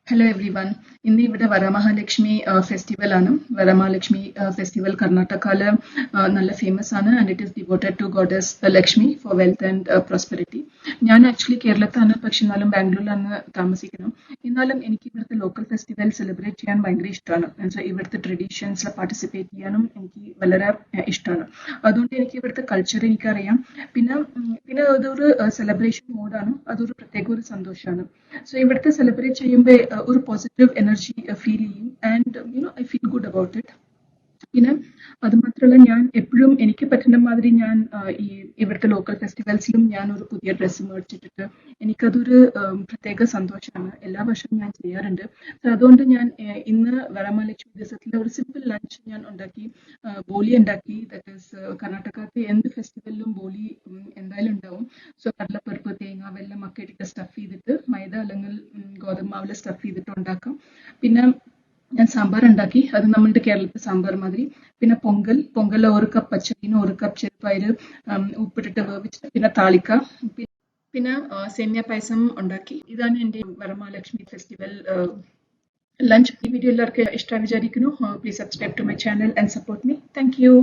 Hello everyone. ഇന്ന് ഇവിടെ Varamahalakshmi festival ആണ്. വരമഹാലക്ഷ്മി ഫെസ്റ്റിവൽ കർണാടകയില് നല്ല ഫേമസ് ആണ് and it is devoted to goddess Lakshmi for wealth and prosperity. ഞാൻ ആക്ച്വലി കേരളത്താണ്, പക്ഷെ എന്നാലും ബാംഗ്ലൂരിലാണ് താമസിക്കുന്നത്. എന്നാലും എനിക്ക് ഇവിടുത്തെ ലോക്കൽ ഫെസ്റ്റിവൽ സെലിബ്രേറ്റ് ചെയ്യാൻ ഭയങ്കര ഇഷ്ടമാണ്. എന്നുവെച്ചാൽ ഇവിടുത്തെ ട്രഡീഷൻസിൽ പാർട്ടിസിപ്പേറ്റ് ചെയ്യാനും എനിക്ക് വളരെ ഇഷ്ടമാണ്. അതുകൊണ്ട് എനിക്ക് ഇവിടുത്തെ കൾച്ചർ എനിക്കറിയാം. പിന്നെ അതൊരു സെലിബ്രേഷൻ മോഡാണ്, അതൊരു പ്രത്യേക ഒരു സന്തോഷമാണ്. സോ ഇവിടുത്തെ സെലിബ്രേറ്റ് ചെയ്യുമ്പോൾ ഒരു പോസിറ്റീവ് എനർജി ഫീൽ ചെയ്യും and I feel good about it. പിന്നെ അത് മാത്രമല്ല, ഞാൻ എപ്പോഴും എനിക്ക് പറ്റുന്ന മാതിരി ഞാൻ ഈ ഇവിടുത്തെ ലോക്കൽ ഫെസ്റ്റിവൽസിലും ഞാൻ ഒരു പുതിയ ഡ്രസ്സ് മേടിച്ചിട്ടിട്ട് എനിക്കതൊരു പ്രത്യേക സന്തോഷമാണ്. എല്ലാ വർഷവും ഞാൻ ചെയ്യാറുണ്ട്. സോ അതുകൊണ്ട് ഞാൻ ഇന്ന് വരമഹാലക്ഷ്മി ദിവസത്തിലെ ഒരു സിമ്പിൾ ലഞ്ച് ഞാൻ ഉണ്ടാക്കി. ബോളി ഉണ്ടാക്കി. ദാറ്റ് ഈസ് കർണാടകത്തെ എന്ത് ഫെസ്റ്റിവലിലും ബോളി എന്തായാലും ഉണ്ടാവും. സോ കടലപ്പരിപ്പ്, തേങ്ങ, വെള്ളം ഒക്കെ ഇട്ടിട്ട് സ്റ്റഫ് ചെയ്തിട്ട് മൈദ അല്ലെങ്കിൽ ഗോതമ്പ് മാവിൽ സ്റ്റഫ് ചെയ്തിട്ട് ഉണ്ടാക്കാം. പിന്നെ ഞാൻ സാമ്പാർ ഉണ്ടാക്കി. അത് നമ്മളുടെ കേരളത്തെ സാമ്പാർ മാതിരി. പിന്നെ പൊങ്കൽ 1 കപ്പ് പച്ചരിന് 1 കപ്പ് ചെറുപയർ ഉപ്പിട്ടിട്ട് വേവിച്ചിട്ട് പിന്നെ താളിക്ക. പിന്നെ സേമിയ പായസം ഉണ്ടാക്കി. ഇതാണ് എൻ്റെ വരമഹാലക്ഷ്മി ഫെസ്റ്റിവൽ ലഞ്ച്. ഈ വീഡിയോ എല്ലാവർക്കും ഇഷ്ടമായി വിചാരിക്കുന്നു. Please subscribe to my channel and support me. Thank U.